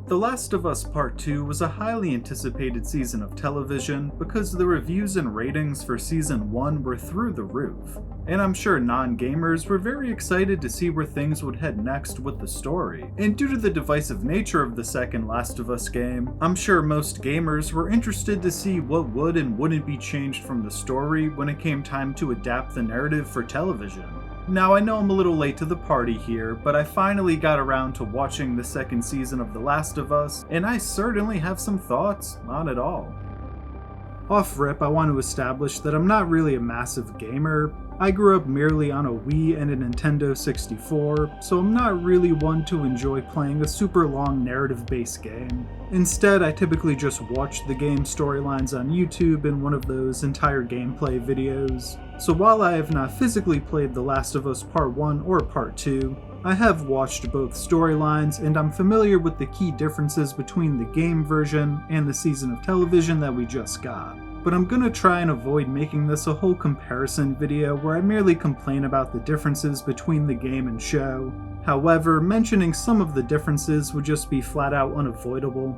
The Last of Us Part 2 was a highly anticipated season of television because the reviews and ratings for Season 1 were through the roof, and I'm sure non-gamers were very excited to see where things would head next with the story. And due to the divisive nature of the second Last of Us game, I'm sure most gamers were interested to see what would and wouldn't be changed from the story when it came time to adapt the narrative for television. Now, I know I'm a little late to the party here, but I finally got around to watching the second season of The Last of Us, and I certainly have some thoughts on it all. Off rip, I want to establish that I'm not really a massive gamer. I grew up merely on a Wii and a Nintendo 64, so I'm not really one to enjoy playing a super long narrative-based game. Instead, I typically just watch the game storylines on YouTube in one of those entire gameplay videos. So while I have not physically played The Last of Us Part 1 or Part 2, I have watched both storylines and I'm familiar with the key differences between the game version and the season of television that we just got. But I'm gonna try and avoid making this a whole comparison video where I merely complain about the differences between the game and show. However, mentioning some of the differences would just be flat out unavoidable.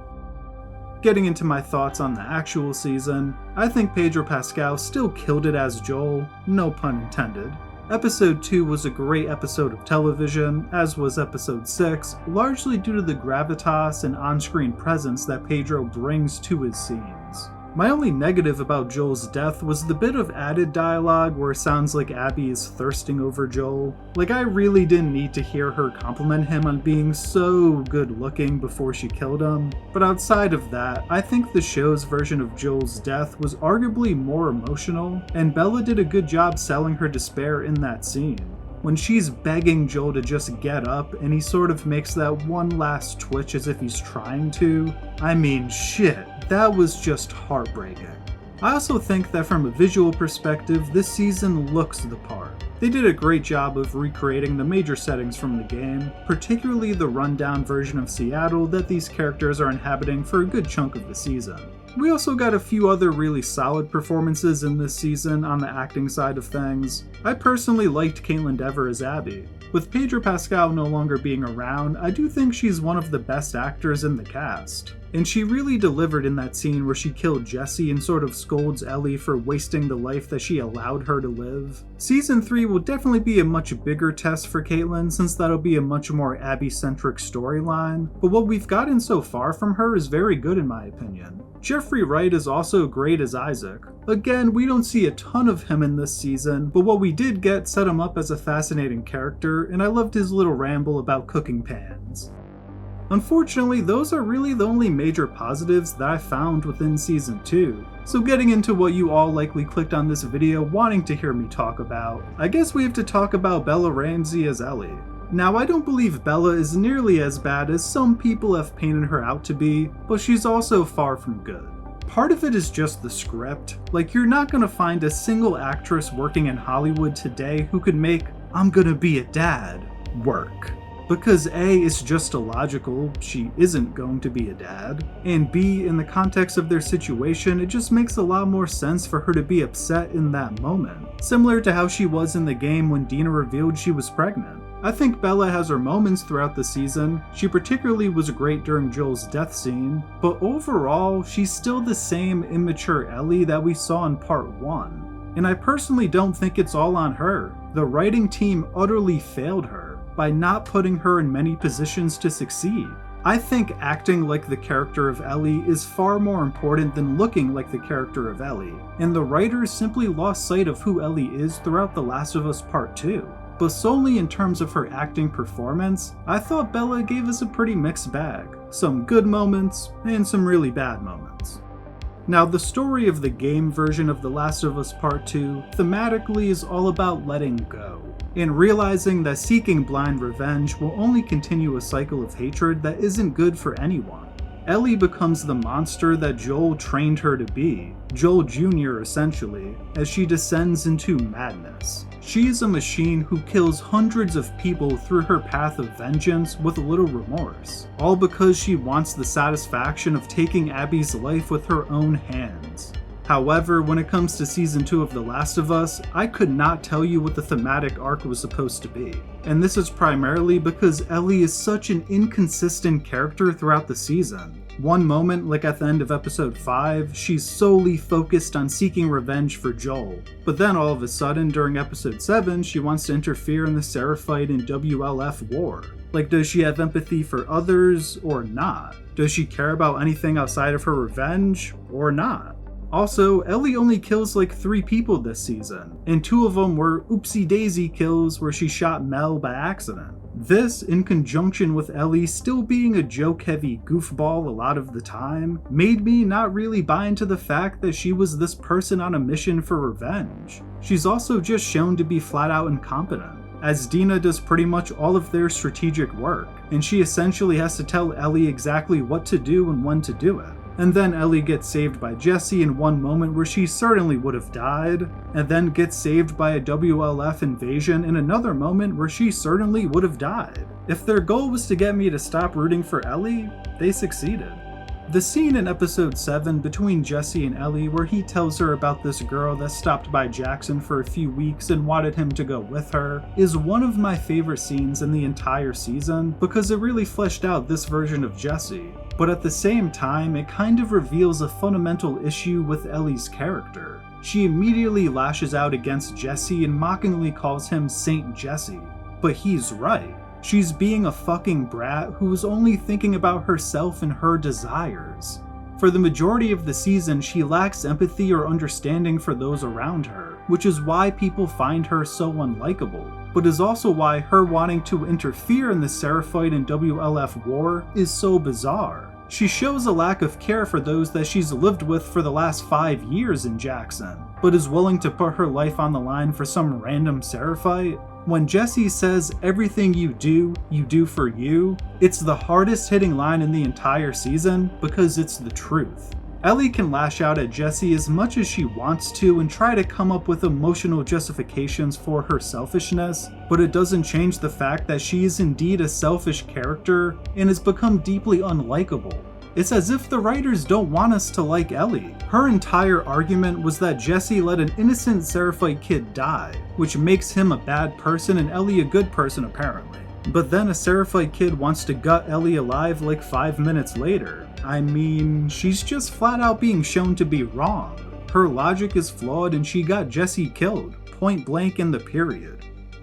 Getting into my thoughts on the actual season, I think Pedro Pascal still killed it as Joel, no pun intended. Episode 2 was a great episode of television, as was Episode 6, largely due to the gravitas and on-screen presence that Pedro brings to his scenes. My only negative about Joel's death was the bit of added dialogue where it sounds like Abby is thirsting over Joel. Like, I really didn't need to hear her compliment him on being so good looking before she killed him. But outside of that, I think the show's version of Joel's death was arguably more emotional, and Bella did a good job selling her despair in that scene. When she's begging Joel to just get up and he sort of makes that one last twitch as if he's trying to, I mean shit, that was just heartbreaking. I also think that from a visual perspective, this season looks the part. They did a great job of recreating the major settings from the game, particularly the rundown version of Seattle that these characters are inhabiting for a good chunk of the season. We also got a few other really solid performances in this season on the acting side of things. I personally liked Kaitlyn Dever as Abby. With Pedro Pascal no longer being around, I do think she's one of the best actors in the cast. And she really delivered in that scene where she killed Jesse and sort of scolds Ellie for wasting the life that she allowed her to live. Season 3 will definitely be a much bigger test for Kaitlyn since that'll be a much more Abby-centric storyline, but what we've gotten so far from her is very good in my opinion. Jeffrey Wright is also great as Isaac. Again, we don't see a ton of him in this season, but what we did get set him up as a fascinating character, and I loved his little ramble about cooking pans. Unfortunately, those are really the only major positives that I found within Season 2. So getting into what you all likely clicked on this video wanting to hear me talk about, I guess we have to talk about Bella Ramsey as Ellie. Now, I don't believe Bella is nearly as bad as some people have painted her out to be, but she's also far from good. Part of it is just the script. Like, you're not gonna find a single actress working in Hollywood today who could make "I'm gonna be a dad" work. Because A, it's just illogical, she isn't going to be a dad, and B, in the context of their situation, it just makes a lot more sense for her to be upset in that moment. Similar to how she was in the game when Dina revealed she was pregnant. I think Bella has her moments throughout the season. She particularly was great during Joel's death scene, but overall, she's still the same immature Ellie that we saw in Part 1. And I personally don't think it's all on her. The writing team utterly failed her by not putting her in many positions to succeed. I think acting like the character of Ellie is far more important than looking like the character of Ellie, and the writers simply lost sight of who Ellie is throughout The Last of Us Part 2. But solely in terms of her acting performance, I thought Bella gave us a pretty mixed bag. Some good moments, and some really bad moments. Now, the story of the game version of The Last of Us Part 2 thematically is all about letting go, and realizing that seeking blind revenge will only continue a cycle of hatred that isn't good for anyone. Ellie becomes the monster that Joel trained her to be, Joel Jr. essentially, as she descends into madness. She is a machine who kills hundreds of people through her path of vengeance with little remorse, all because she wants the satisfaction of taking Abby's life with her own hands. However, when it comes to season 2 of The Last of Us, I could not tell you what the thematic arc was supposed to be. And this is primarily because Ellie is such an inconsistent character throughout the season. One moment, like at the end of episode 5, she's solely focused on seeking revenge for Joel. But then all of a sudden, during episode 7, she wants to interfere in the Seraphite and WLF war. Like, does she have empathy for others, or not? Does she care about anything outside of her revenge, or not? Also, Ellie only kills like 3 people this season, and 2 of them were oopsie-daisy kills where she shot Mel by accident. This, in conjunction with Ellie still being a joke-heavy goofball a lot of the time, made me not really buy into the fact that she was this person on a mission for revenge. She's also just shown to be flat-out incompetent, as Dina does pretty much all of their strategic work, and she essentially has to tell Ellie exactly what to do and when to do it. And then Ellie gets saved by Jesse in one moment where she certainly would have died, and then gets saved by a WLF invasion in another moment where she certainly would have died. If their goal was to get me to stop rooting for Ellie, they succeeded. The scene in episode 7 between Jesse and Ellie where he tells her about this girl that stopped by Jackson for a few weeks and wanted him to go with her is one of my favorite scenes in the entire season because it really fleshed out this version of Jesse. But at the same time, it kind of reveals a fundamental issue with Ellie's character. She immediately lashes out against Jesse and mockingly calls him Saint Jesse. But he's right. She's being a fucking brat who's only thinking about herself and her desires. For the majority of the season, she lacks empathy or understanding for those around her, which is why people find her so unlikable, but is also why her wanting to interfere in the Seraphite and WLF war is so bizarre. She shows a lack of care for those that she's lived with for the last 5 years in Jackson, but is willing to put her life on the line for some random Seraphite. When Jesse says everything you do for you, it's the hardest hitting line in the entire season because it's the truth. Ellie can lash out at Jesse as much as she wants to and try to come up with emotional justifications for her selfishness, but it doesn't change the fact that she is indeed a selfish character and has become deeply unlikable. It's as if the writers don't want us to like Ellie. Her entire argument was that Jesse let an innocent Seraphite kid die, which makes him a bad person and Ellie a good person apparently. But then a Seraphite kid wants to gut Ellie alive like 5 minutes later. I mean, she's just flat out being shown to be wrong. Her logic is flawed and she got Jesse killed, point blank in the period.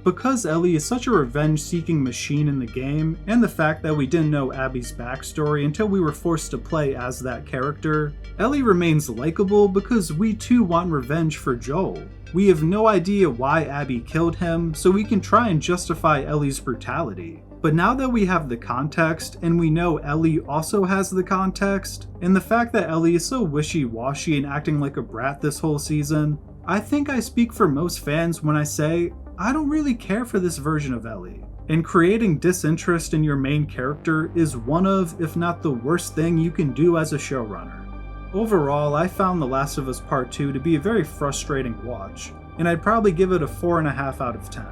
Because Ellie is such a revenge-seeking machine in the game, and the fact that we didn't know Abby's backstory until we were forced to play as that character, Ellie remains likable because we too want revenge for Joel. We have no idea why Abby killed him, so we can try and justify Ellie's brutality. But now that we have the context, and we know Ellie also has the context, and the fact that Ellie is so wishy-washy and acting like a brat this whole season, I think I speak for most fans when I say, I don't really care for this version of Ellie. And creating disinterest in your main character is one of, if not the worst thing you can do as a showrunner. Overall, I found The Last of Us Part 2 to be a very frustrating watch, and I'd probably give it a 4.5 out of 10.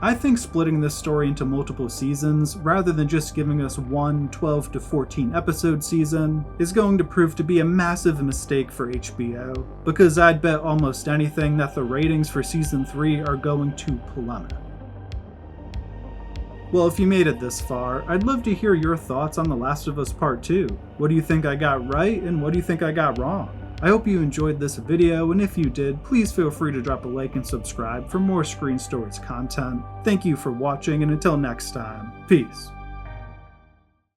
I think splitting this story into multiple seasons, rather than just giving us one 12 to 14 episode season, is going to prove to be a massive mistake for HBO, because I'd bet almost anything that the ratings for Season 3 are going to plummet. Well, if you made it this far, I'd love to hear your thoughts on The Last of Us Part 2. What do you think I got right, and what do you think I got wrong? I hope you enjoyed this video, and if you did, please feel free to drop a like and subscribe for more Screen Stories content. Thank you for watching, and until next time, peace.